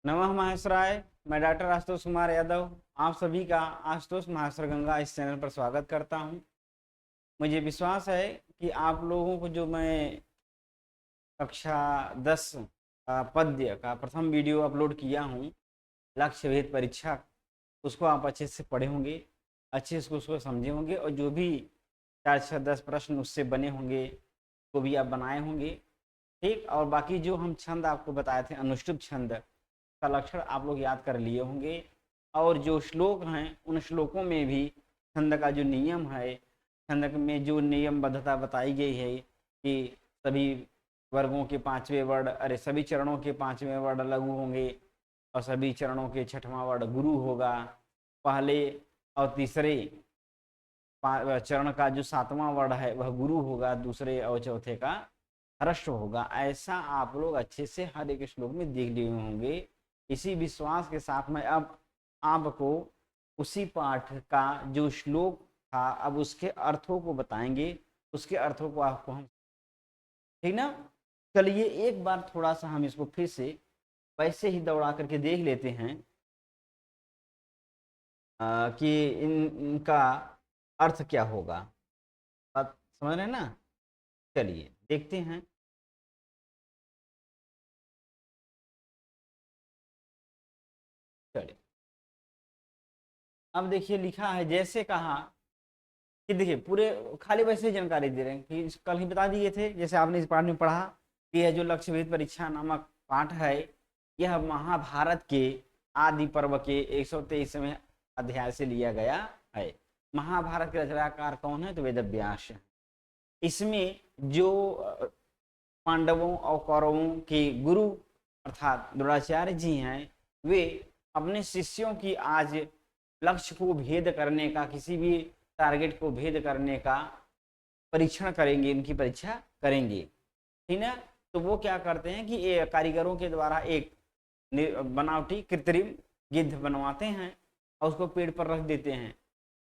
नमः महाशय। मैं डॉक्टर आशुतोष कुमार यादव आप सभी का आशुतोष महाशय गंगा इस चैनल पर स्वागत करता हूं। मुझे विश्वास है कि आप लोगों को जो मैं कक्षा 10 पद्य का प्रथम वीडियो अपलोड किया हूं, लक्ष्य भेद परीक्षा, उसको आप अच्छे से पढ़े होंगे, अच्छे से उसको समझे होंगे और जो भी 4 6 10 प्रश्न उससे बने होंगे वो भी आप बनाए होंगे। ठीक, और बाकी जो हम छंद आपको बताए थे, अनुष्टुप छंद का लक्षण आप लोग याद कर लिए होंगे। और जो श्लोक हैं उन श्लोकों में भी छंद का जो नियम है, छंद में जो नियमबद्धता बताई गई है कि सभी वर्गों के पांचवें वर्ण, सभी चरणों के पांचवें वर्ण लघु होंगे और सभी चरणों के छठवां वर्ण गुरु होगा। पहले और तीसरे चरण का जो सातवां वर्ण है वह गुरु होगा, दूसरे और चौथे का ह्रस्व होगा। ऐसा आप लोग अच्छे से हर एक श्लोक में देख लिए होंगे। इसी विश्वास के साथ में अब आपको उसी पाठ का जो श्लोक था अब उसके अर्थों को बताएंगे, उसके अर्थों को आपको हम, ठीक ना। चलिए एक बार थोड़ा सा हम इसको फिर से वैसे ही दौड़ा करके देख लेते हैं कि इनका अर्थ क्या होगा। बात समझ रहे हैं ना। चलिए देखते हैं। चलिए अब देखिए लिखा है, जैसे कहा कि देखिए पूरे खाली वैसे ही जानकारी दे रहे हैं कि कल ही बता दिए थे, जैसे आपने इस पाठ में पढ़ा कि यह जो लक्ष्य भेद परीक्षा नामक पाठ है यह महाभारत के आदि पर्व के 123वें अध्याय से लिया गया है। महाभारत के रचनाकार कौन है? तो वेद व्यास। इसमें जो पांडवों और कौरवों के गुरु अर्थात द्रोणाचार्य जी हैं, वे अपने शिष्यों की आज लक्ष्य को भेद करने का, किसी भी टारगेट को भेद करने का परीक्षण करेंगे, उनकी परीक्षा करेंगे, ठीक ना। तो वो क्या करते हैं कि ये कारीगरों के द्वारा एक बनावटी कृत्रिम गिद्ध बनवाते हैं और उसको पेड़ पर रख देते हैं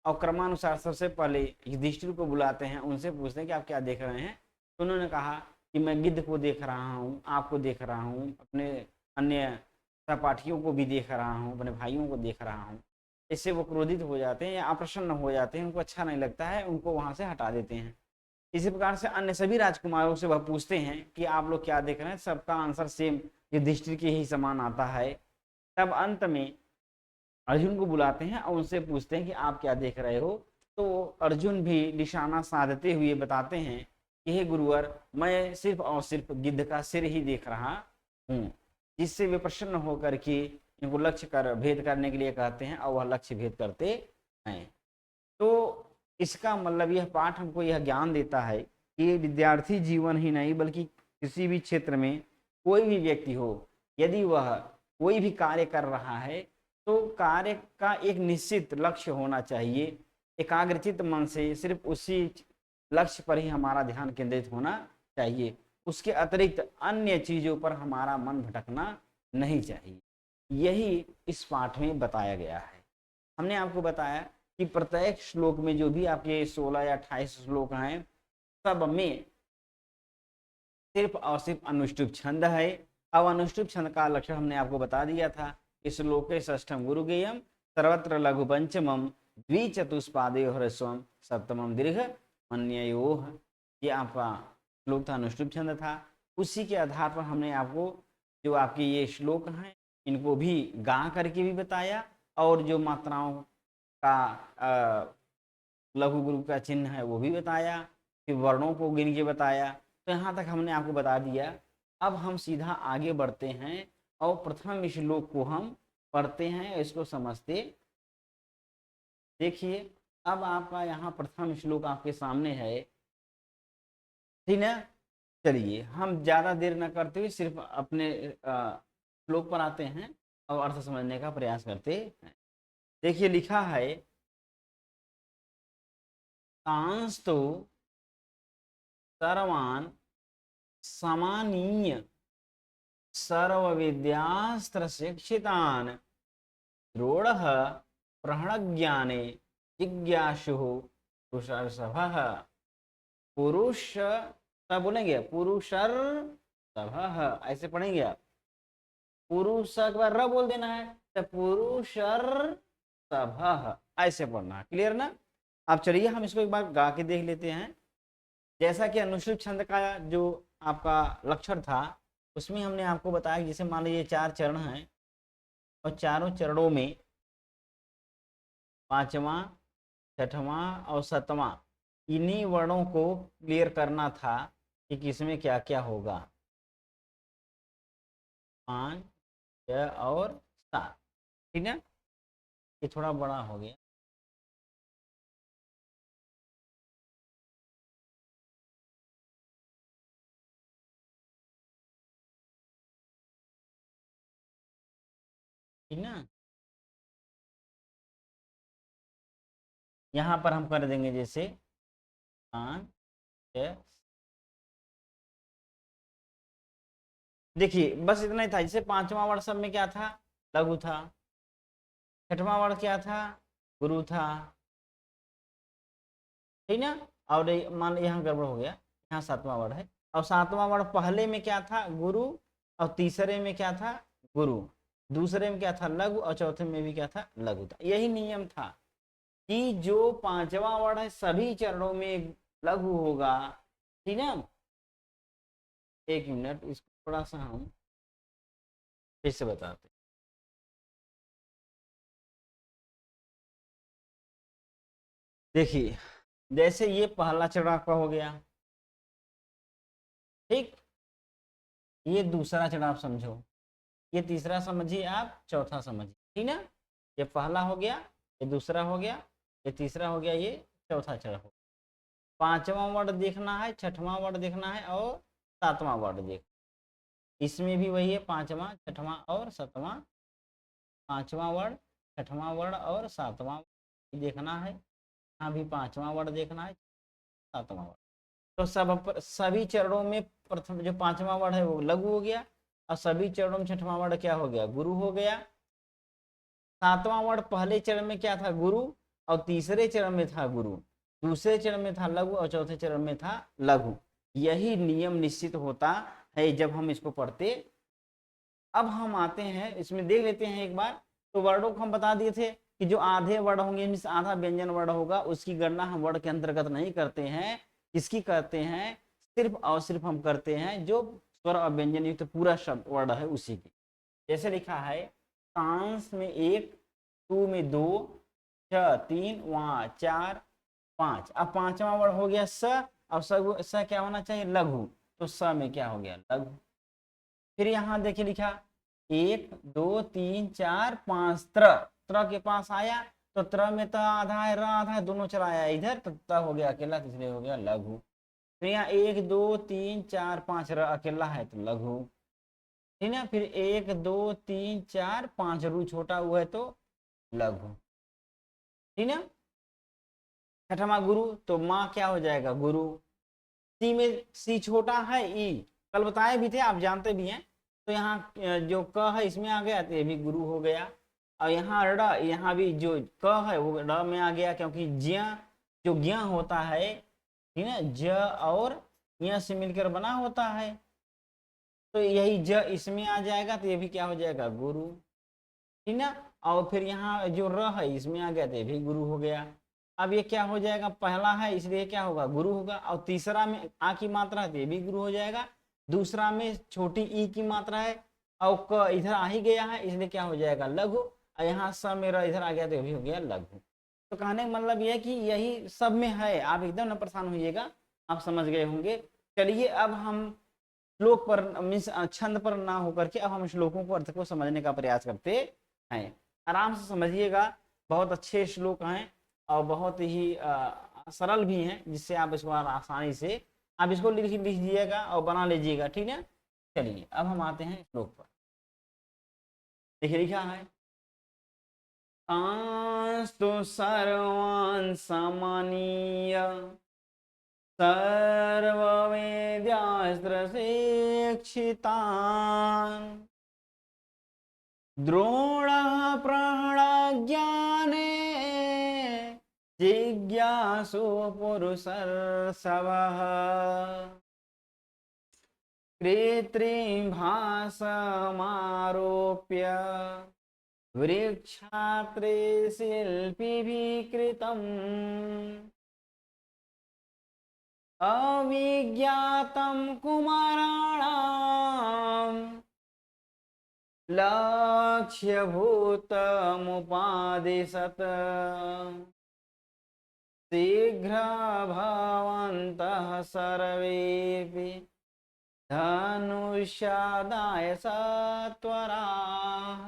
और क्रमानुसार सबसे पहले युधिष्ठिर को बुलाते हैं, उनसे पूछते हैं कि आप क्या देख रहे हैं। तो उन्होंने कहा कि मैं गिद्ध को देख रहा हूँ, आपको देख रहा हूँ, अपने अन्य सहपाठियों को भी देख रहा हूँ, अपने भाइयों को देख रहा हूँ। इससे वो क्रोधित हो जाते हैं या अप्रसन्न हो जाते हैं, उनको अच्छा नहीं लगता है, उनको वहां से हटा देते हैं। इसी प्रकार से अन्य सभी राजकुमारों से वह पूछते हैं कि आप लोग क्या देख रहे हैं। सबका आंसर सेम युधिष्ठिर के ही समान आता है। तब अंत में अर्जुन को बुलाते हैं और उनसे पूछते हैं कि आप क्या देख रहे हो। तो अर्जुन भी निशाना साधते हुए बताते हैं कि हे गुरुवर, मैं सिर्फ और सिर्फ गिद्ध का सिर ही देख रहा हूँ। जिससे वे प्रसन्न होकर के इनको लक्ष्य कर भेद करने के लिए कहते हैं और वह लक्ष्य भेद करते हैं। तो इसका मतलब यह पाठ हमको यह ज्ञान देता है कि विद्यार्थी जीवन ही नहीं बल्कि किसी भी क्षेत्र में कोई भी व्यक्ति हो, यदि वह कोई भी कार्य कर रहा है तो कार्य का एक निश्चित लक्ष्य होना चाहिए। एकाग्रचित मन से सिर्फ उसी लक्ष्य पर ही हमारा ध्यान केंद्रित होना चाहिए, उसके अतिरिक्त अन्य चीजों पर हमारा मन भटकना नहीं चाहिए। यही इस पाठ में बताया गया है। हमने आपको बताया कि प्रत्येक श्लोक में जो भी आपके 16 या 28 श्लोक हैं, सब में सिर्फ और सिर्फ अनुष्टुप छंद है। अब अनुष्टुप छंद का लक्षण हमने आपको बता दिया था। श्लोके षष्ठम गुरु गेयम सर्वत्र लघु पंचमम द्विचतुष्पादयो ह्रस्वम सप्तमम दीर्घ मन्ययोः। ये आपका श्लोक था, अनुष्टुप छंद था। उसी के आधार पर हमने आपको जो आपके ये श्लोक हैं इनको भी गा करके भी बताया और जो मात्राओं का लघु गुरु का चिन्ह है वो भी बताया, फिर वर्णों को गिन के बताया। तो यहाँ तक हमने आपको बता दिया। अब हम सीधा आगे बढ़ते हैं और प्रथम श्लोक को हम पढ़ते हैं, इसको समझते। देखिए अब आपका यहाँ प्रथम श्लोक आपके सामने है, ठीक ना। चलिए हम ज्यादा देर न करते हुए सिर्फ अपने श्लोक पर आते हैं और अर्थ समझने का प्रयास करते हैं। देखिए लिखा है, तांस्तु सर्वान् समानीय सर्वविद्यास्त्र शिक्षितान् द्रोणः प्रहणज्ञाने जिज्ञासु पुरुषर्षभः। पुरुष सब बोलेंगे, पुरुषर सभः, ऐसे पढ़ेंगे आप। पुरुष के बाद र बोल देना है, तो पुरुषर सभः ऐसे पढ़ना है। क्लियर ना? अब चलिए हम इसको एक बार गा के देख लेते हैं। जैसा कि अनुश्रुत छंद का जो आपका लक्षण था उसमें हमने आपको बताया, जैसे मान लीजिए 4 चरण हैं और चारों चरणों में 5वां, 6वां और 7वां इन्हीं वर्णों को क्लियर करना था कि किसमें क्या क्या होगा। 5, 6 और 7, ठीक है। ये थोड़ा बड़ा हो गया। ठीक ना? यहाँ पर हम कर देंगे जैसे 5, 6। देखिए बस इतना ही था। जैसे 5वां वर्ड सब में क्या था? लघु था। 6वां वर्ड क्या था? गुरु था, ठीक ना? और मान लो यहाँ गड़बड़ हो गया, यहाँ 7वां वर्ड है और 7वां वर्ड पहले में क्या था? गुरु। और तीसरे में क्या था? गुरु। दूसरे में क्या था? लघु। और चौथे में भी क्या था? लघु था। यही नियम था कि जो 5वां वर्ड है सभी चरणों में लघु होगा, ठीक ना? एक मिनट, इसको थोड़ा सा हम फिर से बताते हैं। देखिए जैसे ये पहला चरण आपका हो गया, ठीक। ये दूसरा चरण आप समझो, ये तीसरा समझिए, आप चौथा समझिए, ठीक ना? ये पहला हो गया, ये दूसरा हो गया, ये तीसरा हो गया, ये चौथा चरण हो। 5वां वर्ड देखना है, 6वां वर्ड देखना है और 7वां वर्ड देख। इसमें भी वही है, 5वां, 6वां और 7वां। 5वां वर्ड, 6वां वर्ड और 7वां देखना है। यहाँ भी 5वां वर्ड देखना है, 7वां वर्ड। तो सभी चरणों में प्रथम जो 5वां वर्ड है वो लघु हो गया और सभी चरणों में 6वां वर्ड क्या हो गया? गुरु हो गया। 7वां वर्ड पहले चरण में क्या था? गुरु। और तीसरे चरण में था गुरु, दूसरे चरण में था लघु और चौथे चरण में था लघु। यही नियम निश्चित होता है जब हम इसको पढ़ते। अब हम आते हैं इसमें, देख लेते हैं एक बार। तो वर्डों को हम बता दिए थे कि जो आधे वर्ड होंगे, मीन्स आधा व्यंजन वर्ड होगा, उसकी गणना हम वर्ड के अंतर्गत नहीं करते हैं। किसकी करते हैं? सिर्फ और सिर्फ हम करते हैं जो स्वर और व्यंजन युक्त पूरा शब्द वर्ड है उसी की। जैसे लिखा है कांस में 1, टू में 2, 6, 3, वहां 4, 5। अब 5वां वर्ड हो गया स। अब स क्या होना चाहिए? लघु। तो स में क्या हो गया? लघु। फिर यहाँ देखिए लिखा 1, 2, 3, 4, 5 त्र। त्र के पास आया तो त्र में त आधा है, र आधा है, दोनों चला आया इधर, तो त हो गया अकेला, तीसरे हो गया लघु। फिर यहाँ 1, 2, 3, 4, 5 र अकेला है तो लघु, ठीक है। फिर 1, 2, 3, 4, 5 रू छोटा हुआ है तो लघु, ठीक है। 6वां गुरु, तो माँ क्या हो जाएगा? गुरु। सी में सी छोटा है, ई कल बताए भी थे, आप जानते भी हैं। तो यहाँ जो क है इसमें आ गया तो ये भी गुरु हो गया। और यहाँ ड़, यहाँ भी जो क है वो ड़ में आ गया, क्योंकि ज्ञ जो ज्ञ होता है, ठीक है, ज और य से मिलकर बना होता है। तो यही ज इसमें आ जाएगा तो ये भी क्या हो जाएगा? गुरु, ठीक ना। और फिर यहाँ जो र है इसमें आ गया तो ये भी गुरु हो गया। अब ये क्या हो जाएगा? पहला है इसलिए क्या होगा? गुरु होगा। और तीसरा में आ की मात्रा है तो ये भी गुरु हो जाएगा। दूसरा में छोटी ई की मात्रा है और क इधर आ ही गया है इसलिए क्या हो जाएगा? लघु। और यहाँ स मेरा इधर आ गया तो ये भी हो गया लघु। तो कहने का मतलब यह है कि यही सब में है, आप एकदम न परेशान होइएगा, आप समझ गए होंगे। चलिए अब हम श्लोक पर मीन्स छंद पर ना होकर के अब हम श्लोकों को अर्थ को समझने का प्रयास करते हैं। आराम से समझिएगा, बहुत अच्छे श्लोक हैं और बहुत ही सरल भी हैं, जिससे आप इसको आसानी से आप इसको लिख लीजिएगा और बना लीजिएगा, ठीक है। चलिए अब हम आते हैं श्लोक पर। देखिए लिखा है आस्तु सर्वान् समानीय सर्ववेद्यास्त्रशिक्षितान् द्रोणः प्रज्ञाने जिज्ञासु पुरुषर्षभः। कृत्रिम भाषमारोप्य वृक्षात्रे शिल्पिभिः कृतम् अविज्ञातं कुमाराणाम् लक्ष्यभूतमुपादिशत् शीघ्र भवन्तः सर्वेऽपि धनुष्यादाय सत्वराः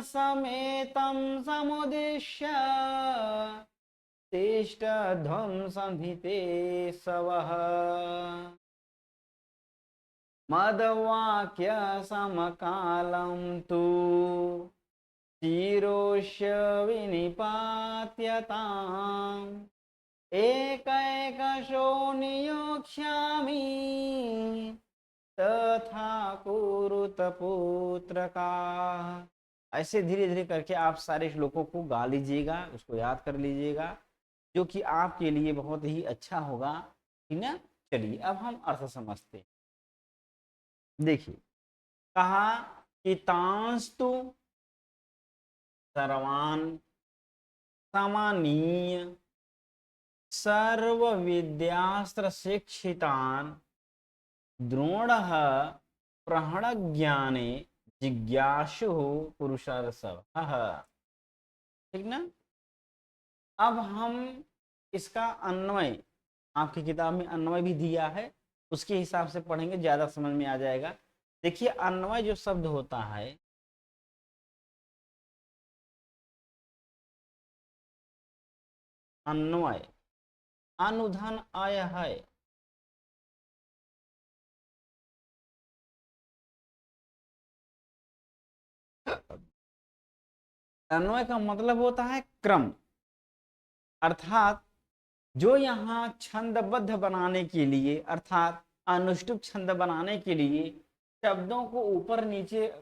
समेतं समुद्दिश्य तिष्ठध्वं संधिते सवः मद्वाक्य समकालं तु चिरोष्य विनिपात्यताम् एकैकशो नियोक्ष्यामि तथा कुरुत पुत्रका। ऐसे धीरे धीरे करके आप सारे श्लोकों को गा लीजिएगा, उसको याद कर लीजिएगा, जो कि आपके लिए बहुत ही अच्छा होगा, ठीक ना। चलिए अब हम अर्थ समझते हैं। देखिए, कहा कि तांस्तु सर्वान् समानीय सर्व विद्यास्त्र शिक्षितान् द्रोणः प्रहणज्ञाने जिज्ञासु पुरुषर्षभः। ठीक ना। अब हम इसका अन्वय, आपकी किताब में अन्वय भी दिया है, उसके हिसाब से पढ़ेंगे, ज्यादा समझ में आ जाएगा। देखिए, अन्वय जो शब्द होता है, अन्वय अनुधन आय है, अन्वय का मतलब होता है क्रम, अर्थात जो यहाँ छंदबद्ध बनाने के लिए, अर्थात अनुष्टुप छंद बनाने के लिए शब्दों को ऊपर नीचे,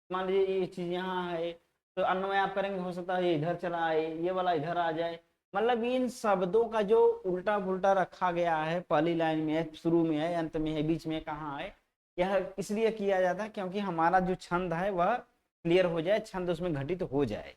मान लीजिए ये चीज यहाँ है तो अन्वय आप करेंगे, हो सकता है ये इधर चला आए, ये वाला इधर आ जाए, मतलब इन शब्दों का जो उल्टा पुल्टा रखा गया है, पहली लाइन में है, शुरू में है, अंत में है, बीच में कहाँ है, यह इसलिए किया जाता है क्योंकि हमारा जो छंद है वह क्लियर हो जाए, छंद उसमें घटित हो जाए।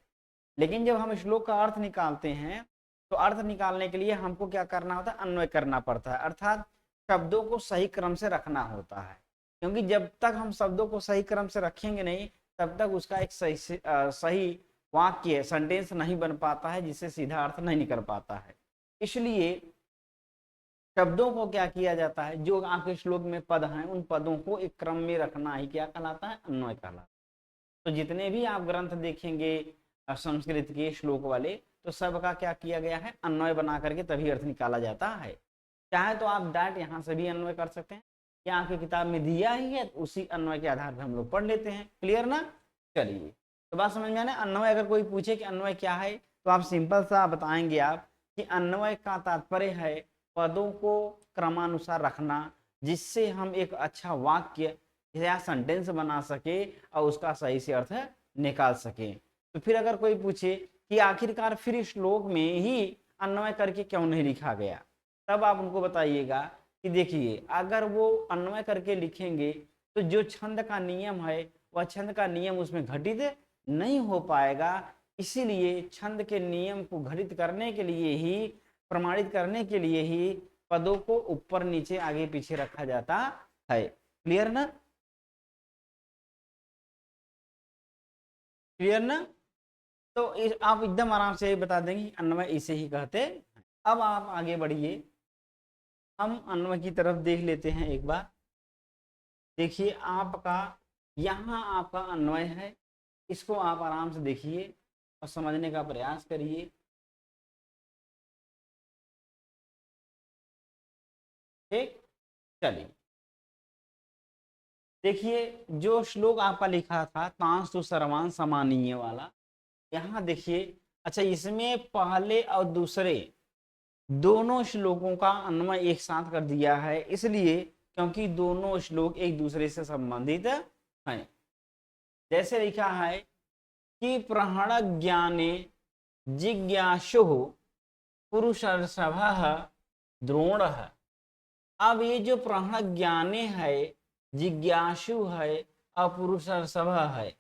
लेकिन जब हम श्लोक का अर्थ निकालते हैं तो अर्थ निकालने के लिए हमको क्या करना होता है, अन्वय करना पड़ता है, अर्थात शब्दों को सही क्रम से रखना होता है, क्योंकि जब तक हम शब्दों को सही क्रम से रखेंगे नहीं तब तक उसका एक सही वाक्य, सेंटेंस नहीं बन पाता है, जिससे सीधा अर्थ नहीं निकल पाता है। इसलिए शब्दों को क्या किया जाता है, जो आपके श्लोक में पद हैं उन पदों को एक क्रम में रखना ही क्या कहलाता है, अन्वय कहलाता है। तो जितने भी आप ग्रंथ देखेंगे संस्कृत के श्लोक वाले, तो सबका क्या किया गया है, अन्वय बना करके तभी अर्थ निकाला जाता है। चाहे तो आप डायरेक्ट यहाँ से भी अन्वय कर सकते हैं, या आपकी किताब में दिया ही है तो उसी अन्वय के आधार पर हम लोग पढ़ लेते हैं। क्लियर ना। चलिए, तो बात समझ में आना। अन्वय अगर कोई पूछे कि अन्वय क्या है, तो आप सिंपल सा बताएंगे आप कि अन्वय का तात्पर्य है पदों को क्रमानुसार रखना, जिससे हम एक अच्छा वाक्य या सेंटेंस बना सके और उसका सही से अर्थ निकाल सके। तो फिर अगर कोई पूछे कि आखिरकार फिर श्लोक में ही अन्वय करके क्यों नहीं लिखा गया, तब आप उनको बताइएगा कि देखिए, अगर वो अन्वय करके लिखेंगे तो जो छंद का नियम है वह छंद का नियम उसमें घटित नहीं हो पाएगा। इसीलिए छंद के नियम को घटित करने के लिए ही, प्रमाणित करने के लिए ही पदों को ऊपर नीचे आगे पीछे रखा जाता है। क्लियर ना। क्लियर ना। तो आप एकदम आराम से बता देंगे अन्वय इसे ही कहते हैं। अब आप आगे बढ़िए, हम अन्वय की तरफ देख लेते हैं एक बार। देखिए, आपका यहाँ आपका अन्वय है, इसको आप आराम से देखिए और समझने का प्रयास करिए। ठीक, चलिए देखिए, जो श्लोक आपका लिखा था तांस्तु सर्वान् समानीय वाला, यहाँ देखिए। अच्छा, इसमें पहले और दूसरे दोनों श्लोकों का अन्वय एक साथ कर दिया है, इसलिए क्योंकि दोनों श्लोक एक दूसरे से संबंधित हैं। जैसे लिखा है कि प्रहण ज्ञाने जिज्ञासु पुरुषर्षभः द्रोणः, अब ये जो प्रज्ञाने है, जिज्ञासु है, अपुरुषर्षभ है,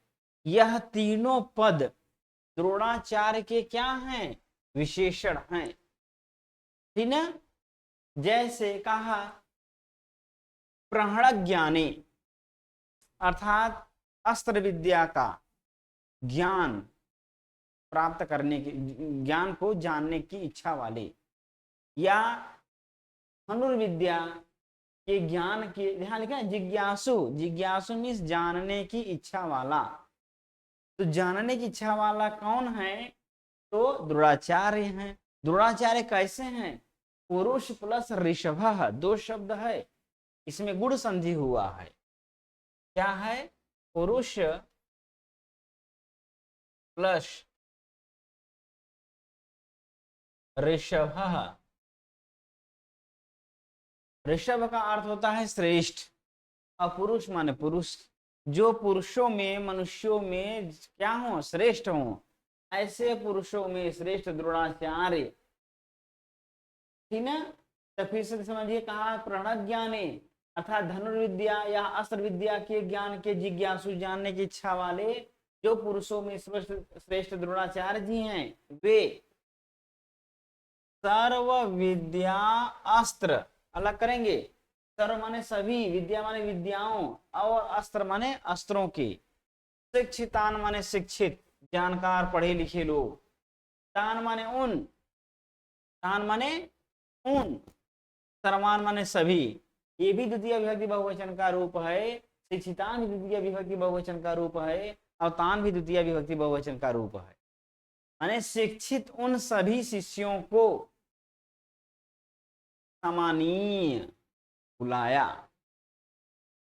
यह तीनों पद द्रोणाचार्य के क्या हैं? विशेषण हैं। ठीक ना? जैसे कहा प्रज्ञाने अर्थात अस्त्र विद्या का ज्ञान प्राप्त करने की, ज्ञान को जानने की इच्छा वाले, या धनुर्विद्या के ज्ञान के, ध्यान लिखा है जिज्ञासु, जिज्ञासु मीन्स जानने की इच्छा वाला। तो जानने की इच्छा वाला कौन है? तो द्रोणाचार्य हैं। द्रोणाचार्य कैसे हैं? पुरुष प्लस ऋषभ, दो शब्द है, इसमें गुण संधि हुआ है। क्या है? पुरुष प्लस ऋषभ। ऋषभ का अर्थ होता है श्रेष्ठ, अपुरुष माने पुरुष, जो पुरुषों में, मनुष्यों में क्या हो? श्रेष्ठ हो। ऐसे पुरुषों में श्रेष्ठ द्रोणाचार्य। ठीक ना? तो फिर से समझिए, कहा प्रणज्ञाने अर्थात धनुर्विद्या या अस्त्र विद्या के ज्ञान के जिज्ञासु, जानने की इच्छा वाले जो पुरुषों में श्रेष्ठ द्रोणाचार्य जी हैं, वे सर्व विद्या अस्त्र, अलग करेंगे। सर्व माने सभी, विद्या माने विद्याओं, और अस्त्र माने अस्त्रों के, शिक्षितान माने शिक्षित, जानकार, पढ़े लिखे लोग, तान माने उन, तान माने उन, सर्वान माने सभी, ये भी द्वितीय विभक्ति बहुवचन का रूप है। शिक्षितान भी द्वितीय विभक्ति बहुवचन का रूप है, और तान भी द्वितीय विभक्ति बहुवचन का रूप है। माने शिक्षित उन सभी शिष्यों को समानीय बुलाया,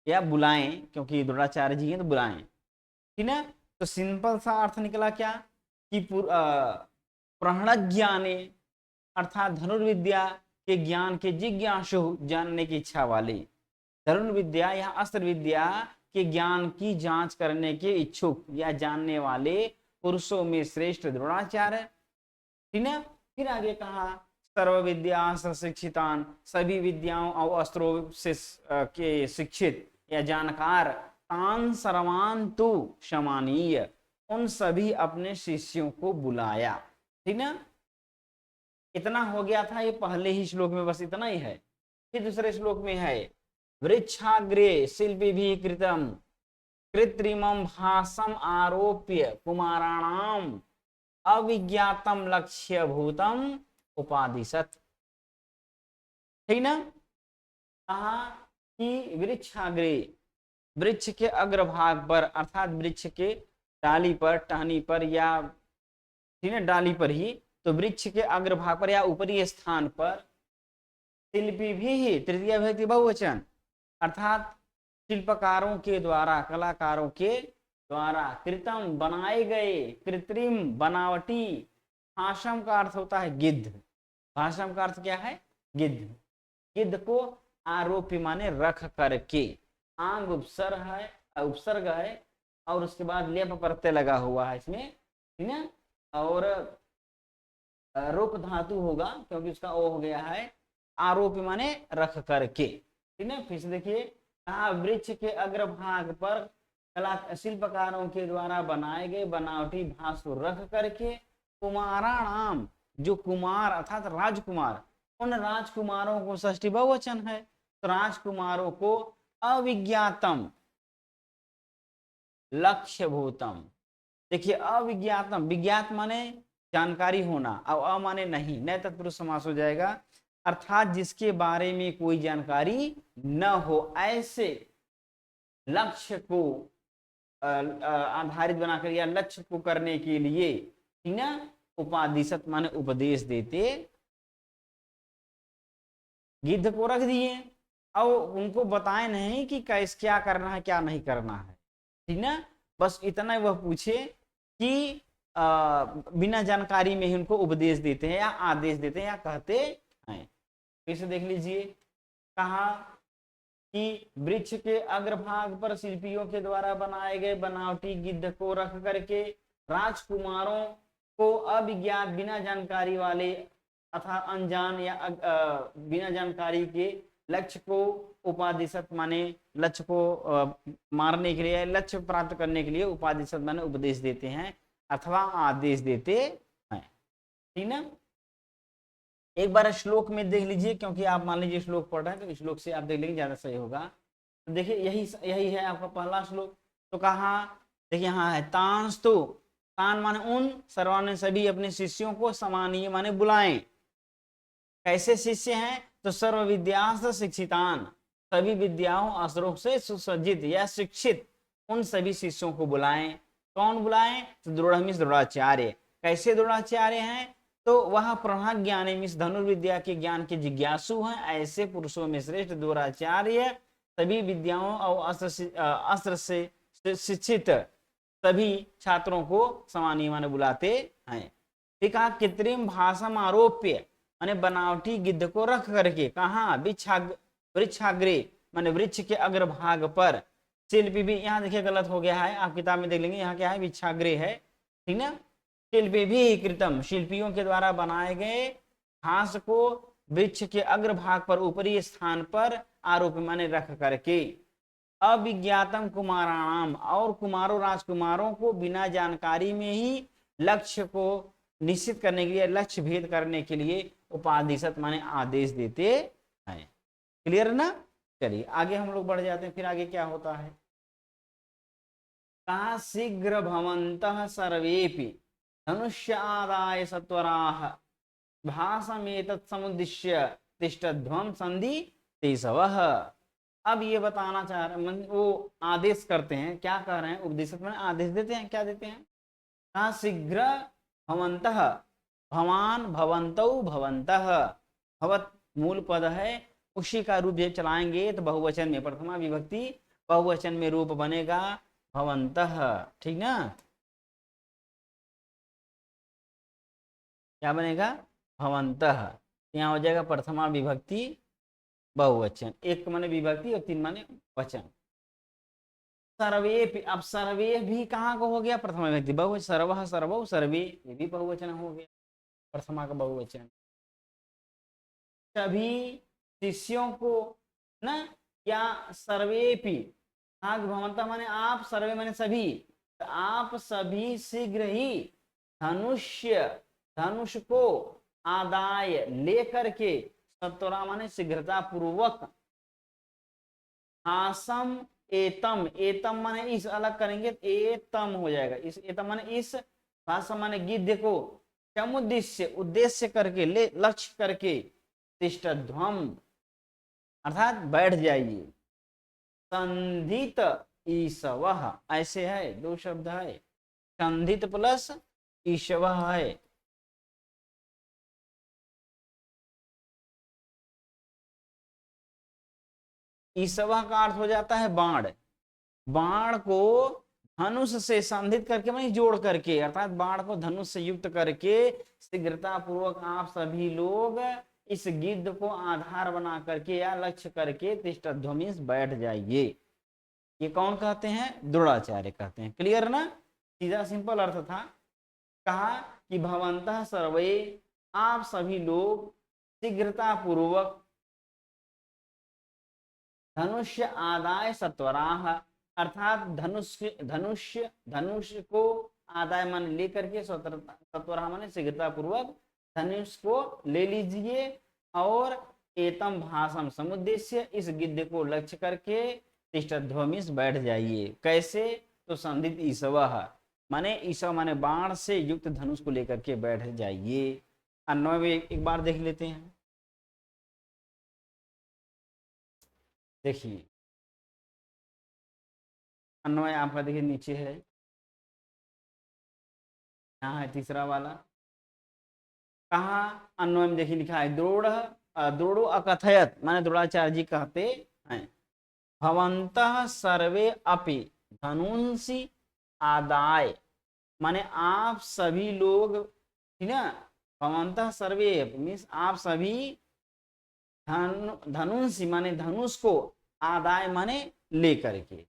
या बुलाएं, क्योंकि द्रोणाचार्य जी हैं तो बुलाएं। ठीक है? तो सिंपल सा अर्थ निकला क्या कि प्रज्ञाने अर्थात धनुर्विद्या के ज्ञान के जिज्ञासु, जानने की इच्छा वाले, धनुर्विद्या या अस्त्र विद्या के ज्ञान की जांच करने के इच्छुक या जानने वाले पुरुषों में श्रेष्ठ द्रोणाचार्य। ठीक है? फिर आगे कहा सर्व विद्या शिक्षितान, सभी विद्याओं और अस्त्रों से के शिक्षित या जानकार, तान सर्वान तु समानीय, उन सभी अपने शिष्यों को बुलाया। ठीक ना? इतना हो गया था ये पहले ही श्लोक में, बस इतना ही है। फिर दूसरे श्लोक में है वृक्षाग्रे शिल्पी भी कृतम कृत्रिमं भासम आरोप्य कुमाराणाम अविज्ञातम लक्ष्य भूतम उपादिशत। ठीक ना? कहा कि वृक्षाग्रे, वृक्ष के अग्रभाग पर अर्थात वृक्ष के डाली पर, टहनी पर, या ठीक है डाली पर ही, तो वृक्ष के अग्रभाग पर या ऊपरी स्थान पर शिल्पी भी, तृतीय विभक्ति बहुवचन, अर्थात शिल्पकारों के द्वारा, कलाकारों के द्वारा, कृतम बनाए गए, कृत्रिम बनावटी, भाषम का अर्थ होता है गिद्ध, भाषम का अर्थ क्या है? गिद्ध। गिद्ध को आरोपी माने रख करके, आंग उपसर्ग है, उपसर्ग है, और उसके बाद लेप प्रत्यय लगा हुआ है इसमें, ठीक है? और रोप धातु होगा क्योंकि उसका ओ हो गया है, आरोपी माने रख करके। ठीक है? फिर से देखिए, कहा वृक्ष के अग्रभाग पर कला शिल्पकारों के द्वारा बनाए गए बनावटी भास को रख करके, कुमाराणाम, जो कुमार अर्थात राजकुमार, उन राजकुमारों को, षष्ठी बहुवचन है, तो राजकुमारों को अविज्ञातम लक्ष्य भूतम। देखिए अविज्ञातम, विज्ञात माने जानकारी होना, और अ माने नहीं, नए तत्पुरुष समास हो जाएगा, अर्थात जिसके बारे में कोई जानकारी न हो, ऐसे लक्ष्य को आधारित बनाकर या लक्ष्य को करने के लिए, ठीक ना, उपादिशत माने उपदेश देते, गिद्ध को रख दिए और उनको बताए नहीं कि कैसे क्या करना है क्या नहीं करना है। ठीक ना? बस इतना वह पूछे कि बिना जानकारी में ही उनको उपदेश देते हैं या आदेश देते हैं या कहते हैं। इसे देख लीजिए, कहा कि वृक्ष के अग्रभाग पर शिल्पियों के द्वारा बनाए गए बनावटी गिद्ध को रख करके राजकुमारों को अविज्ञात, बिना जानकारी वाले अथा अनजान या बिना जानकारी के लक्ष्य को उपादिशत माने लक्ष्य को मारने के लिए, लक्ष्य प्राप्त करने के लिए उपादिशत माने उपदेश देते हैं अथवा आदेश देते हैं। ठीक ना। एक बार श्लोक में देख लीजिए, क्योंकि आप मान लीजिए श्लोक पढ़ रहे हैं तो श्लोक से आप देख लेंगे ज्यादा सही होगा। तो देखिए यही है आपका पहला श्लोक। तो कहा देखिए यहाँ है तांस्तु, तान माने उन, सर्वान सभी अपने शिष्यों को, समानीय माने बुलाएं। कैसे शिष्य हैं? तो सर्व विद्यास्त्र शिक्षितान, सभी विद्याओं अस्त्रों से सुसज्जित या शिक्षित उन सभी शिष्यों को बुलाएं। कौन बुलाएं? तो द्रोणाचार्य। कैसे द्रोणाचार्य हैं? तो वह प्रज्ञानी मिस धनुर्विद्या के ज्ञान के जिज्ञासु हैं। ऐसे पुरुषों में श्रेष्ठ द्रोणाचार्य सभी विद्याओं और अस्त्र से शिक्षित सभी छात्रों को समानीय माने बुलाते हैं। ठीक है। कृत्रिम भाषम आरोप्य माने बनावटी गिद्ध को रख करके, कहा वृक्षाग्रे माने वृक्ष के अग्रभाग पर, शिल्पी भी, यहाँ देखिए गलत हो गया है, आप किताब में देख लेंगे, यहाँ क्या है वृक्षाग्रे है, ठीक ना। शिल्पी भी कृतम, शिल्पियों के द्वारा बनाए गए घास को वृक्ष के अग्रभाग पर ऊपरी स्थान पर आरोप माने रख करके, अविज्ञातम कुमाराणाम, और कुमारों राजकुमारों को बिना जानकारी में ही लक्ष्य को निश्चित करने के लिए, लक्ष्य भेद करने के लिए उपादिशत माने आदेश देते हैं। क्लियर ना। चलिए आगे हम लोग बढ़ जाते हैं। फिर आगे क्या होता है? कहा शीघ्र भवन्तः सर्वेपि धनुष्य आदाय सत्वराः भासमेतत् समुद्दिश्य तिष्ठध्वं संधि तेसवः। अब ये बताना चाह रहे हैं, वो आदेश करते हैं, क्या कह रहे हैं? उपदेशक में आदेश देते हैं, क्या देते हैं? कहा शीघ्र भवन्तः, भवान भवन्तौ भवन्तः, भवत मूल पद है, उसी का रूप जब चलाएंगे तो बहुवचन में, प्रथमा विभक्ति बहुवचन में रूप बनेगा भवन्तः। ठीक ना। क्या बनेगा? भवन्तः। यहाँ हो जाएगा प्रथमा विभक्ति बहुवचन, एक माने विभक्ति और तीन माने वचन। सर्वे, अब सर्वे भी कहाँ को हो गया? प्रथमा विभक्ति बहुवचन, सर्वः सर्वौ सर्वे, ये भी बहुवचन हो गया, प्रथमा का बहुवचन। सभी शिष्यों को ना, या सर्वेपि, भवन्तः माने आप, सर्वे माने सभी, तो आप सभी शीघ्र ही धनुष को आदाय लेकर के, सत्वरा माने शीघ्रता पूर्वक, आसम एतम, एतम माने इस, अलग करेंगे एतम हो जाएगा, इस एतम माने इस, भाषम माने गिद्ध को, समुद्देश्य उद्देश्य करके, ले लक्ष्य करके, तिष्ठध्वम अर्थात बैठ जाइए, संधित ईशवः, ऐसे है, दो शब्द है, संधित प्लस ईशवः है। ईशवः का अर्थ हो जाता है बाण, बाण को धनुष से संधित करके माने जोड़ करके, अर्थात बाण को धनुष से युक्त करके शीघ्रता पूर्वक आप सभी लोग इस गिद्ध को आधार बना करके या लक्ष्य करके तिष्ठध्वमिस बैठ जाइए। ये कौन कहते हैं? द्रोणाचार्य कहते हैं। क्लियर ना। सीधा सिंपल अर्थ था। कहा कि भवन्तः सर्वे, आप सभी लोग शीघ्रता पूर्वक धनुष्य आदाय सत्वराः, अर्थात धनुष को आदाय मान लेकर के, सत्वराः माने शीघ्रता पूर्वक धनुष को ले लीजिए, और एतम भाषम समुद्देश्य, इस गिद्ध को लक्ष्य करके तिष्ठध्वमिस बैठ जाइए। कैसे? तो संधित ईशवः माने, ईशव माने बाण से युक्त धनुष को लेकर के बैठ जाइए। अन्वय में एक बार देख लेते हैं। देखिए अन्वय आपका देखिए नीचे है, यहाँ है तीसरा वाला। कहा अन्वय में देखिए लिखा है द्रोणो अकथयत, माने द्रोणाचार्य जी कहते हैं, भवन्तः सर्वे अपि धनुंसि आदाय, माने आप सभी लोग, ठीक ना, भवन्तः सर्वे मीन्स आप सभी, धनुंसि माने धनुष को, आदाय माने लेकर के,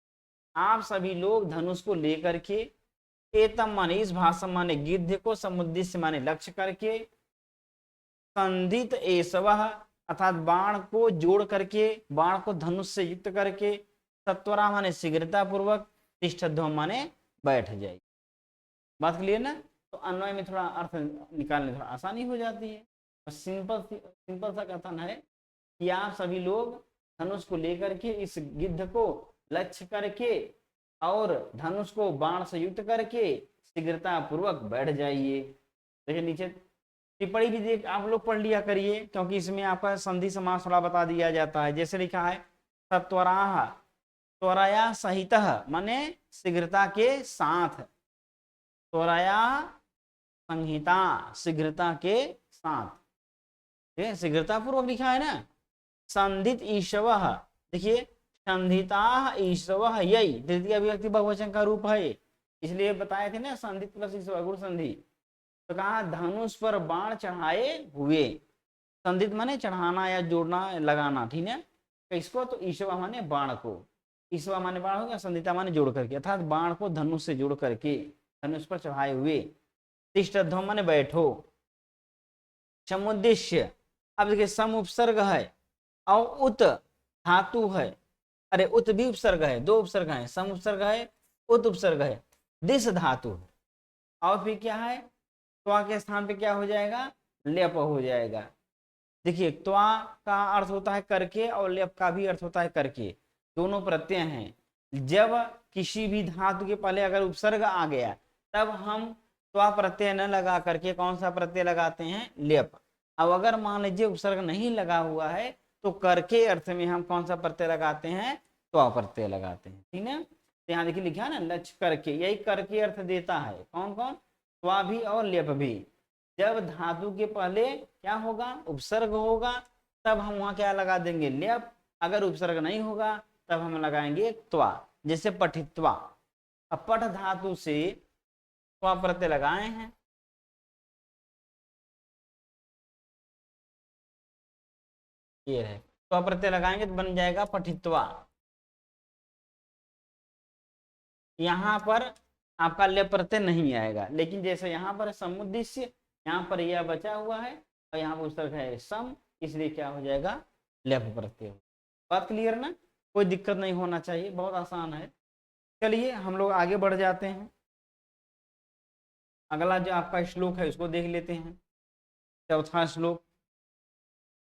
आप सभी लोग धनुष को लेकर के, एतम माने इस भाषा माने गिद्ध को, समुद्देश्य माने लक्ष्य करके, संधित एसवः अर्थात बाण को जोड़ करके, बाण को धनुष से युक्त करके, सत्वरा माने शीघ्रता पूर्वक, तिष्ठध्वम माने बैठ जाए। बात क्लियर ना? तो अन्वय में थोड़ा अर्थ निकालने थोड़ा आसानी हो जाती है। और सिंपल सा कथन है कि आप सभी लोग धनुष को लेकर के इस गिद्ध को लक्ष्य करके और धनुष को बाण से युक्त करके शीघ्रता पूर्वक बैठ जाइए। देखिए नीचे टिप्पणी भी देख आप लोग पढ़ लिया करिए, क्योंकि इसमें आपका संधि समास थोड़ा बता दिया जाता है। जैसे लिखा है सत्वराह, त्वरया सहित माने शीघ्रता के साथ, त्वरया संहिता शीघ्रता के साथ, शीघ्रता पूर्वक लिखा है ना। संधित ईशव, देखिए संधिता ईशव यही तृतीय अभिव्यक्ति बहुवचन का रूप है, इसलिए बताए थे ना संधित प्लस ईशव गुण संधि। तो कहा धनुष पर बाण चढ़ाए हुए, संधित माने चढ़ाना या जोड़ना लगाना, ठीक है। इसको तो ईशवा माने बाण को, ईशवा माने बाण हो गया, संधिता माने जोड़ करके, अर्थात बाण को धनुष से जोड़ करके धनुष पर चढ़ाए हुए। तिष्ठध्वम माने बैठो। समुद्देश्य, अब देखिए सम उपसर्ग है और उत धातु है, अरे उत भी उपसर्ग है, दो उपसर्ग है, सम उपसर्ग है, उत उपसर्ग है, दिस धातु है, और फिर क्या है, त्वा के स्थान पे क्या हो जाएगा, लेप हो जाएगा। देखिए त्वा का अर्थ होता है करके और लेप का भी अर्थ होता है करके, दोनों प्रत्यय हैं। जब किसी भी धातु के पहले अगर उपसर्ग आ गया तब हम त्वा प्रत्यय न लगा करके कौन सा प्रत्यय लगाते हैं, लेप। अब अगर मान लीजिए उपसर्ग नहीं लगा हुआ है तो करके अर्थ में हम कौन सा प्रत्यय लगाते हैं, त्वा प्रत्यय लगाते हैं, ठीक है। तो यहाँ देखिए लिखा है ना लक्ष्य करके, यही करके अर्थ देता है, कौन कौन, त्वा भी और लेप भी। जब धातु के पहले क्या होगा, उपसर्ग होगा, तब हम वहां क्या लगा देंगे, लेप। अगर उपसर्ग नहीं होगा तब हम लगाएंगे त्वा, जैसे पठित्वा। अब पठ धातु से त्वा प्रत्यय लगाए हैं, ये है त्वा प्रत्यय लगाएंगे तो बन जाएगा पठित्वा। यहाँ पर आपका लेप प्रत्यय नहीं आएगा, लेकिन जैसे यहाँ पर समुद्देश्य, यहाँ पर यह बचा हुआ है और यहाँ पर उपसर्ग है सम, इसलिए क्या हो जाएगा, लेप प्रत्यय। बात क्लियर ना, कोई दिक्कत नहीं होना चाहिए, बहुत आसान है। चलिए हम लोग आगे बढ़ जाते हैं, अगला जो आपका श्लोक है उसको देख लेते हैं। चौथा श्लोक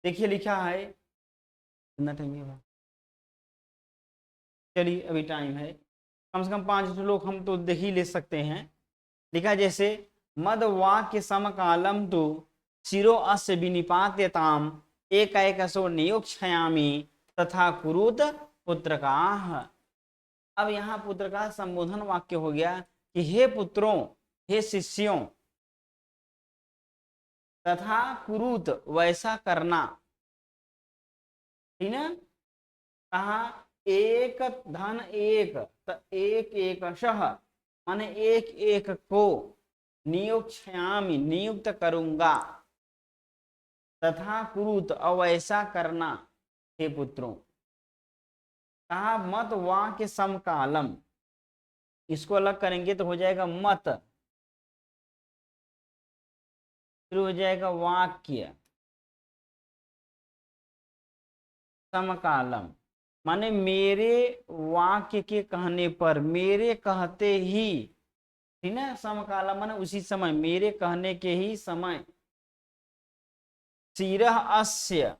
देखिए लिखा है, कितना टाइम है, चलिए अभी टाइम है, कम से कम 5 श्लोक हम तो देख ही ले सकते हैं। लिखा जैसे मद वाक्य समकालम तो शिरो अस्य विनिपात्यताम एक एकसो नियोक्षयामि तथा कुरुत पुत्रकाः। अब यहाँ पुत्र का संबोधन वाक्य हो गया कि हे पुत्रों, हे शिष्यों, तथा कुरुत वैसा करना, ठीक है। कहा एक धन एक, एक एकशः माने एक एक को, नियोक्षयामि नियुक्त करूंगा, तथा कुरुत अवैसा करना, हे पुत्रों। कहा मत वाक्य समकालम, इसको अलग करेंगे तो हो जाएगा मत, फिर हो जाएगा वाक्य समकालम, माने मेरे वाक्य के कहने पर, मेरे कहते ही, ठीक ना, समकालम माने उसी समय, मेरे कहने के ही समय। शिरः अस्य,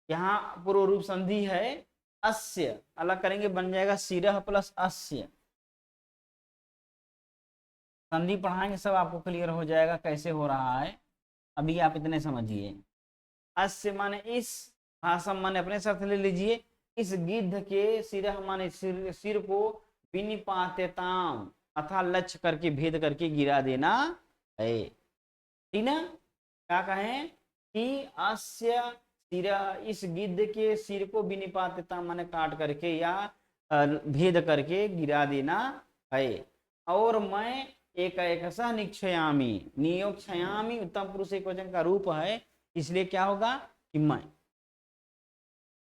यहाँ पूर्व रूप संधि है, अस्य अलग करेंगे बन जाएगा शिरः प्लस अस्य। संधि पढ़ाएंगे सब आपको क्लियर हो जाएगा कैसे हो रहा है, अभी आप इतने समझिए। अस्य माने इस, भाषम माने अपने साथ ले लीजिए, इस गिद्ध के शिरः माने सिर को, विनिपात्यताम अर्थात लक्ष्य करके भेद करके गिरा देना है, ठीक ना। क्या कहें कि अस्य शिरः, इस गिद्ध के सिर को विनिपात्यताम माने काट करके या भेद करके गिरा देना है। और मैं एक एकसा निक्षयामी, नियोक्षयामी उत्तम पुरुष एक वचन का रूप है, इसलिए क्या होगा कि मैं,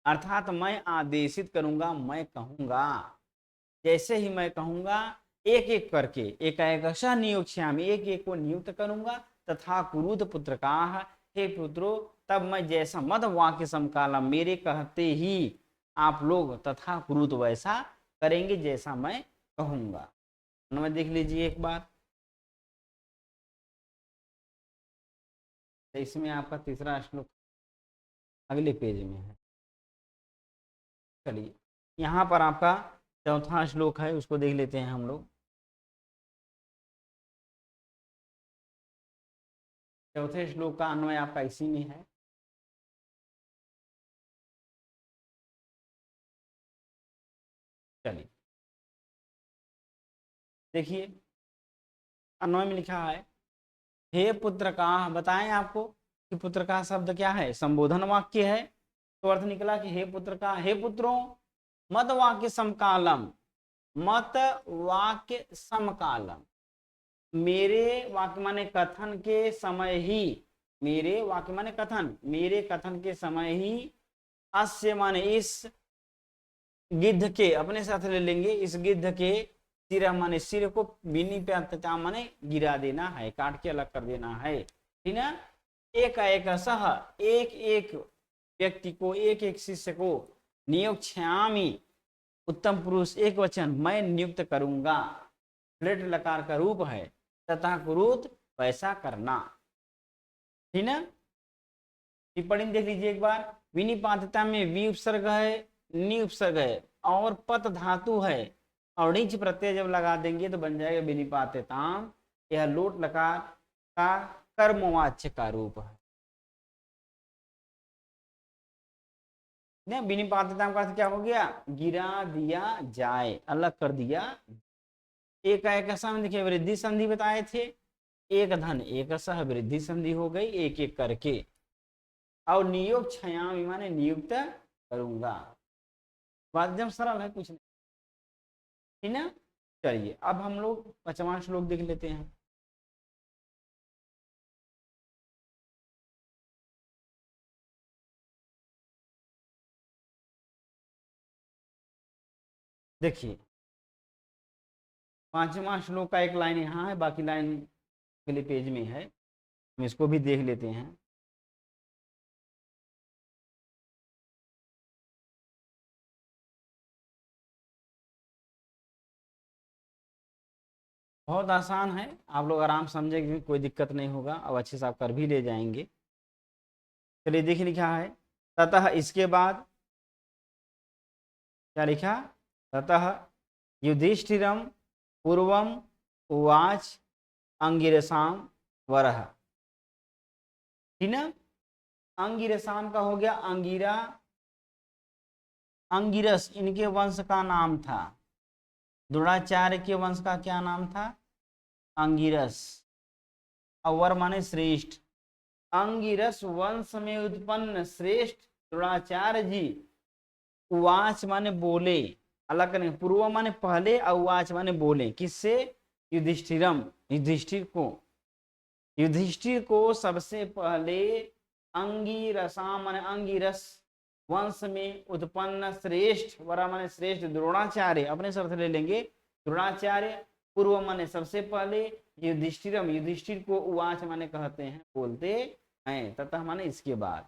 अर्थात मैं आदेशित करूंगा, मैं कहूंगा, जैसे ही मैं कहूंगा एक एक करके, एक एकशः नियोक्षयामि एक एक को नियुक्त करूंगा, तथा कुरुत पुत्रकाः, हे पुत्रों तब मैं जैसा मत वाक्य समकालम, मेरे कहते ही आप लोग तथा कुरुत वैसा करेंगे जैसा मैं कहूंगा। मैं देख लीजिए एक बार, तो इसमें आपका तीसरा श्लोक अगले पेज में है। चलिए यहाँ पर आपका चौथा श्लोक है, उसको देख लेते हैं हम लोग। चौथे श्लोक का अन्वय आपका इसी में है। चलिए देखिए, अन्वय में लिखा है, हे पुत्र का, बताएं आपको कि पुत्र का शब्द क्या है, संबोधन वाक्य है। तो अर्थ निकला कि हे पुत्र का, हे पुत्रों, मत वाक्य समकालम, मत वाक्य समकालम, मेरे वाक्य माने कथन के समय ही, मेरे वाक्य माने कथन, मेरे कथन के समय ही, अस्य माने इस, गिद्ध के अपने साथ ले लेंगे, इस गिद्ध के सिर माने सिर को, विनिप्यता माने गिरा देना है, काट के अलग कर देना है, ठीक ना। एक एक सह, एक एक व्यक्ति को, एक एक शिष्य को, नियोक्ष्यामि, उत्तम पुरुष एक वचन, मैं नियुक्त करूंगा, फ्लेट लकार का रूप है, तथा कुरुत वैसा करना, ठीक ना। टिप्पणी देख लीजिए एक बार, विनिपातता में वी उपसर्ग है, नि उपसर्ग है और पत धातु है, और नीच प्रत्यय जब लगा देंगे तो बन जाएगा विनिपातताम। यह लोट लकार का कर्मवाच्य का रूप है ना। विनिपातताम का अर्थ क्या हो गया, गिरा दिया जाए, अलग कर दिया। एक एक में देखिए वृद्धि संधि बताए थे, एक धन एक सह वृद्धि संधि हो गई एक एक करके, और नियोग क्षयामी माने नियुक्त करूंगा। बात एकदम सरल है, कुछ नहीं, ठीक ना। चलिए अब हम लोग पांचवां श्लोक देख लेते हैं। देखिए पांचवा श्लोक का एक लाइन यहाँ है, बाकी लाइन अगले पेज में है, हम इसको भी देख लेते हैं। बहुत आसान है, आप लोग आराम समझेंगे, कोई दिक्कत नहीं होगा, अब अच्छे से आप कर भी ले जाएंगे। चलिए देखिए लिखा है, ततः इसके बाद क्या लिखा, ततः युधिष्ठिरम पूर्वम उवाच अंगिरसाम वरह, ठीक ना। अंगिरसाम का हो गया अंगिरा, अंगिरस इनके वंश का नाम था, द्रोणाचार्य के वंश का क्या नाम था, अंगिरस, अवर माने श्रेष्ठ, अंगिरस वंश में उत्पन्न श्रेष्ठ द्रोणाचार्य जी, उवाच माने बोले, अलग नहीं, पूर्व माने पहले, उवाच माने बोले, किससे, युधिष्ठिरम, युधिष्ठिर को, युधिष्ठिर को सबसे पहले अंगिरसा माने अंगिरस वंश में उत्पन्न श्रेष्ठ, वरा माने श्रेष्ठ द्रोणाचार्य, अपने शब्द ले लेंगे, द्रोणाचार्य, पूर्व माने सबसे पहले, युधिष्ठिरम युधिष्ठिर को, उवाच माने कहते हैं, बोलते हैं, तथा माने इसके बाद,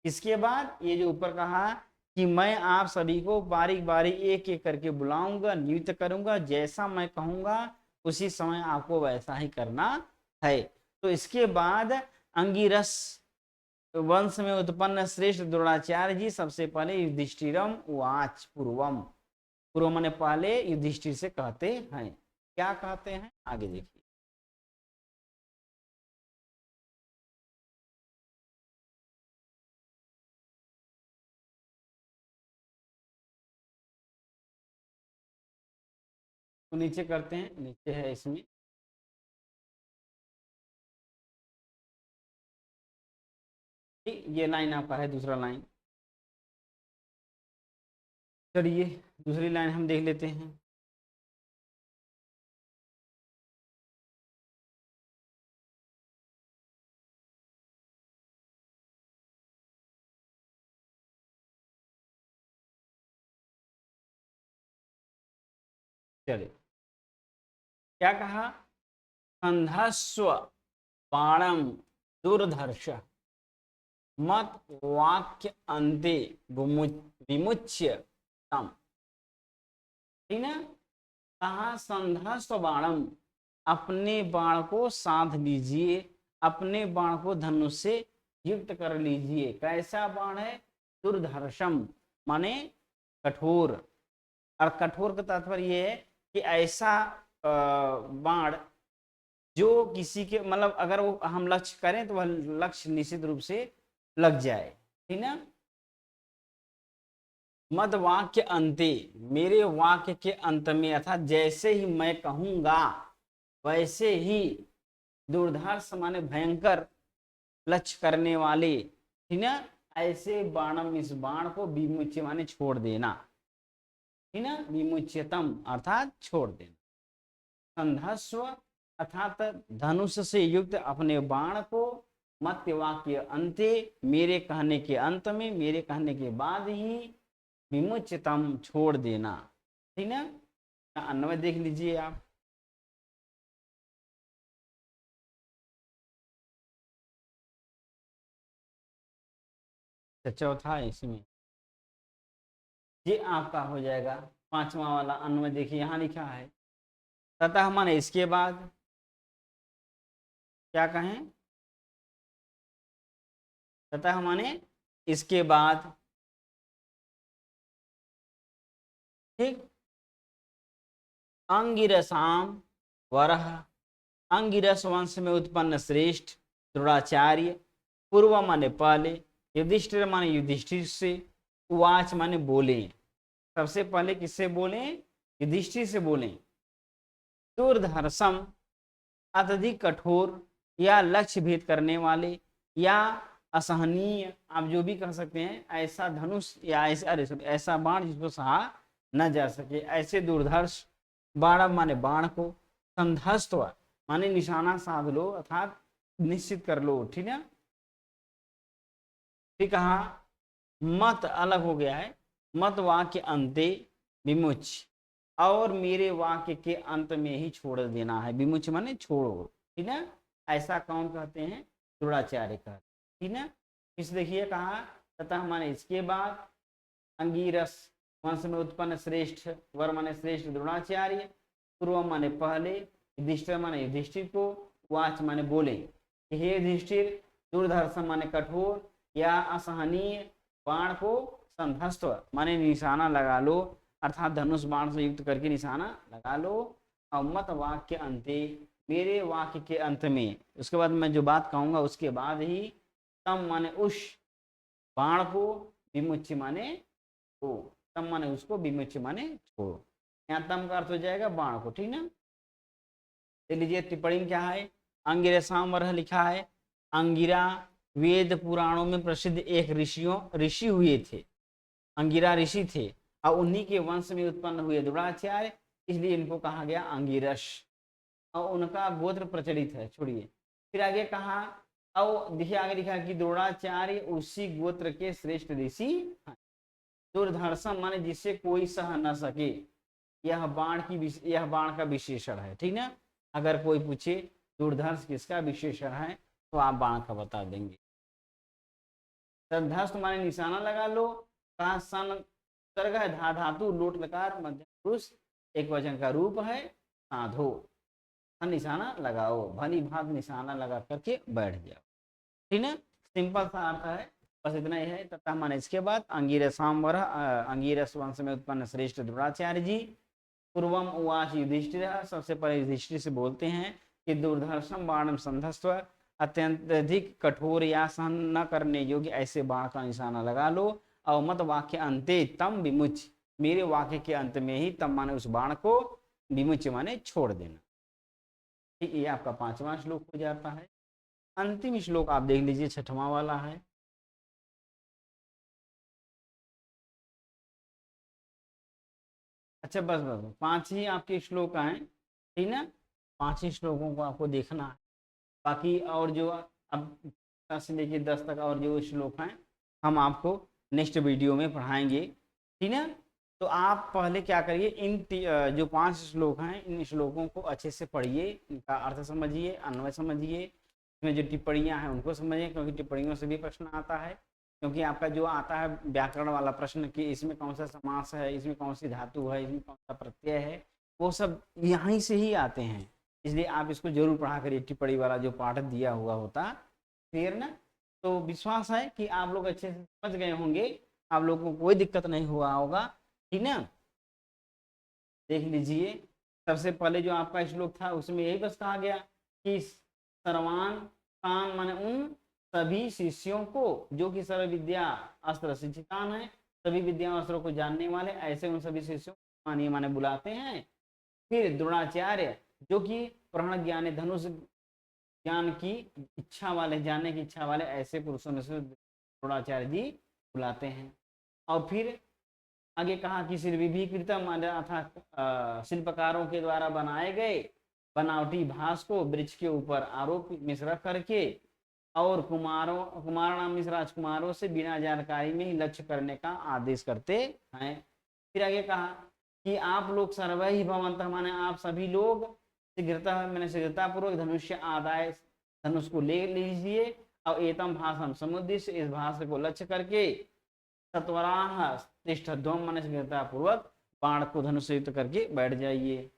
इसके बाद ये जो ऊपर कहा कि मैं आप सभी को बारीक बारीक एक एक करके बुलाऊंगा, नियुक्त करूंगा, जैसा मैं कहूंगा उसी समय आपको वैसा ही करना है। तो इसके बाद अंगिरस वंश में उत्पन्न श्रेष्ठ द्रोणाचार्य जी सबसे पहले युधिष्ठिरम उवाच पूर्वम, पूर्व माने पहले, युधिष्ठिर से कहते हैं, क्या कहते हैं आगे देखिए। तो नीचे करते हैं, नीचे है इसमें, ये लाइन आपका है दूसरा लाइन। चलिए दूसरी लाइन हम देख लेते हैं। चलिए क्या कहा, अंधस्व बाणम दुर्धर्ष, मत वाक्य अंते विमुच्य तम, ठीक ना। कहा संधस्व बाणम, अपने बाण को साध लीजिए, अपने बाण को धनुष से युक्त कर लीजिए। कैसा बाण है? दुर्धर्षम माने कठोर, और कठोर का तात्पर्य यह है कि ऐसा बाण जो किसी के मतलब अगर वो हम लक्ष्य करें तो वह लक्ष्य निश्चित रूप से लग जाए, ठीक ना। मद वाक्य अंते, मेरे वाक्य के अंत में अर्थात जैसे ही मैं कहूंगा वैसे ही दुर्धर्ष माने भयंकर लक्ष्य करने वाले, ठीक ना, ऐसे बाणम, इस बाण को विमुच्य माने छोड़ देना, ठीक ना, विमुच्यतम अर्थात छोड़ देना। संधस्व अर्थात धनुष से युक्त अपने बाण को, मत्य वाक्य अंते, मेरे कहने के अंत में, मेरे कहने के बाद ही, विमुच्यतम छोड़ देना, ठीक ना। अन्वय देख लीजिए आप। चौथा इसमें ये आपका हो जाएगा। पांचवा वाला अन्वय देखिए, यहां लिखा है तथा माने इसके बाद, क्या कहें? तथा माने इसके बाद, ठीक। अंगिरसाम वरह, अंगिरस वंश में उत्पन्न श्रेष्ठ द्रोणाचार्य, पूर्व माने पहले, युधिष्ठिर माने युधिष्ठिर से, उवाच माने बोले, सबसे पहले किससे बोले? युधिष्ठिर से बोले। दुर्धर्षम अत्यधिक कठोर या लक्ष्य भेद करने वाले या असहनीय, आप जो भी कह सकते हैं, ऐसा धनुष या ऐसा बाण जिसको सहा न जा सके, ऐसे दुर्धर्ष बाण माने बाण को, संधस्व माने निशाना साध लो अर्थात निश्चित कर लो, ठीक है। ठीक कहा। मत अलग हो गया है, मत वाक्य अंते विमुच, और मेरे वाक्य के अंत में ही छोड़ देना है। विमुच माने छोड़ो, ठीक है। ऐसा कौन कहते हैं? द्रोणाचार्य कहते, ठीक है। इस देखिए कहा तथा माने इसके बाद, अंगीरस वंश में उत्पन्न श्रेष्ठ, वर माने श्रेष्ठ द्रोणाचार्य, पूर्व माने पहले, युधिष्ठिर माने युधिष्ठिर को, वाच माने बोले, हे युधिष्ठिर, दुर्धर्षम माने कठोर या असहनीय बाण को संधस्व माने निशाना लगा लो, अर्थात धनुष बाण से युक्त करके निशाना लगा लो। और मत वाक्य अंते, मेरे वाक्य के अंत में, उसके बाद मैं जो बात कहूंगा उसके बाद ही, तम माने उस बाण को, विमुच्य माने को, तम माने उसको, विमुच्य माने छोड़ो। यहाँ तम का अर्थ हो जाएगा बाण को, ठीक ना। देख लीजिए टिप्पणी में क्या है, अंगिरा सांवर लिखा है, अंगिरा वेद पुराणों में प्रसिद्ध एक ऋषि हुए थे, अंगिरा ऋषि थे, और उन्हीं के वंश में उत्पन्न हुए द्रोणाचार्य, इसलिए इनको कहा गया अंगिरस, और उनका गोत्र प्रचलित है। छोड़िए, फिर आगे कहा, और देखिए आगे लिखा कि द्रोणाचार्य उसी गोत्र के श्रेष्ठ ऋषि हैं। दुर्धर्षम माने जिससे कोई सह न सके, यह बाण का विशेषण है, ठीक ना। अगर कोई पूछे दुर्धर्ष किसका विशेषण है तो आप बाण का बता देंगे। संधस्व माने निशाना लगा लो, कहा सन सर्ग है, धातु लोट लकार मध्य पुरुष एक वचन का रूप है, साधो, निशाना लगाओ, भली भात निशाना लगा करके बैठ जाओ, ठीक ना। सिंपल सा अर्थ है, बस इतना ही है। तथा माने इसके बाद, अंगिरसाम्बर, अंगिरस वंश में उत्पन्न श्रेष्ठ द्रोणाचार्य जी, पूर्वम उवाच युधिष्ठिर, सबसे पहले युधिष्ठिर से बोलते हैं कि दुर्धर्षम बाणम संधस्व, अत्यंत अधिक कठोर या सहन न करने योग्य ऐसे बाण का निशाना लगा लो, और मत वाक्य अंते तम विमुच, मेरे वाक्य के अंत में ही, तम माने उस बाण को, विमुच माने छोड़ देना। ये आपका पांचवा श्लोक हो जाता है। अंतिम श्लोक आप देख लीजिए, छठवां वाला है। अच्छा बस बस पांच ही आपके श्लोक हैं, ठीक ना। पांच ही श्लोकों को आपको देखना है, बाकी और जो अब 10 से लेके 10 तक और जो श्लोक हैं हम आपको नेक्स्ट वीडियो में पढ़ाएंगे, ठीक है। तो आप पहले क्या करिए, जो 5 श्लोक हैं इन श्लोकों को अच्छे से पढ़िए, इनका अर्थ समझिए, अन्वय समझिए, इसमें जो टिप्पणियां हैं उनको समझें, क्योंकि टिप्पणियों से भी प्रश्न आता है। क्योंकि आपका जो आता है व्याकरण वाला प्रश्न कि इसमें कौन सा समास है, इसमें कौन सी धातु है, इसमें कौन सा प्रत्यय है, वो सब यहीं से ही आते हैं। इसलिए आप इसको जरूर पढ़ा करिए, टिप्पणी वाला जो पाठ दिया हुआ होता। क्लियर ना? तो विश्वास है कि आप लोग अच्छे से समझ गए होंगे, आप लोगों को कोई दिक्कत नहीं हुआ होगा, ठीक ना? देख लीजिए, सबसे पहले जो आपका श्लोक था उसमें यही बस कहा गया कि सर्वान तान माने उन सभी शिष्यों को जो कि सर्व विद्या अस्त्र शिक्षितान है, सभी विद्या अस्त्रों को जानने वाले, ऐसे उन सभी शिष्यों को मानिए माने बुलाते हैं। फिर द्रोणाचार्य जो कि प्रण ज्ञान धनुष ज्ञान की इच्छा वाले, जानने की इच्छा वाले ऐसे पुरुषों में से द्रोणाचार्य जी बुलाते हैं। और फिर आगे कहा कि विभीकृतम अर्थात शिल्पकारों के द्वारा बनाए गए बनावटी भास को वृक्ष के ऊपर आरोप मिश्र करके और कुमाराणाम मिश्र राजकुमारों से बिना जानकारी में ही लक्ष्य करने का आदेश करते हैं। फिर आगे कहा कि आप लोग सर्व ही भवंत माने आप सभी लोग शीघ्रता मैंने शीघ्रतापूर्वक धनुष्य आदाय धनुष को ले लीजिए और एतम भाषम समुद्देश्य इस भाषा को लक्ष्य करके सत्वराह तिष्ठध्वम माने शीघ्रतापूर्वक बाण को धनुष युक्त करके बैठ जाइए।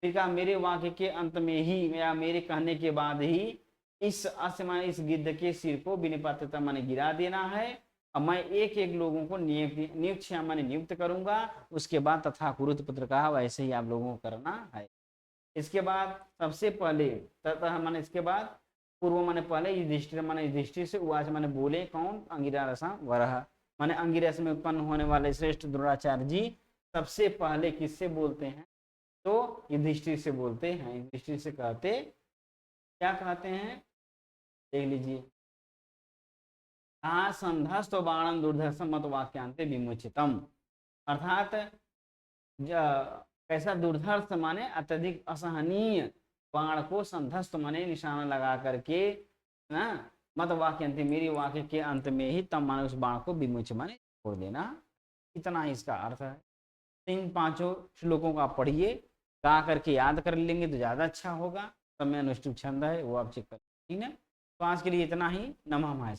फिर कहा मेरे वाक्य के अंत में ही या मेरे कहने के बाद ही इस अस्य माने इस गिद्ध के सिर को बिनिपात्यता माने गिरा देना है। अब मैं एक एक लोगों को नियुक्त माने नियुक्त करूंगा, उसके बाद तथा कुरुत पुत्र कहा वैसे ही आप लोगों को करना है। इसके बाद सबसे पहले तथा माने इसके बाद पूर्व माने पहले युधिष्ठिर माने युधिष्ठिर से उवाच माने बोले कौन अंगिरारसा वरह माने अंगिरस में उत्पन्न होने वाले श्रेष्ठ द्रोणाचार्य जी सबसे पहले किससे बोलते हैं? तो युधिष्ठिर से बोलते हैं। युधिष्ठिर से कहते क्या कहते हैं देख लीजिए, संधस्त बाणम दुर्धर्ष मत वाक्यांते विमोचितम, अर्थात कैसा दुर्धर्ष माने अत्यधिक असहनीय बाण को संधस्त माने निशाना लगा करके ना मत वाक्यांते मेरी वाक्य के अंत में ही तब माने उस बाण को विमोच माने छोड़ देना। इतना ही इसका अर्थ है। इन पांचों श्लोकों को आप पढ़िए, गा करके याद कर लेंगे तो ज़्यादा अच्छा होगा। समय अनुष्ठुप छंद है वो आप चेक कर, ठीक है। तो आज के लिए इतना ही। नमः माय।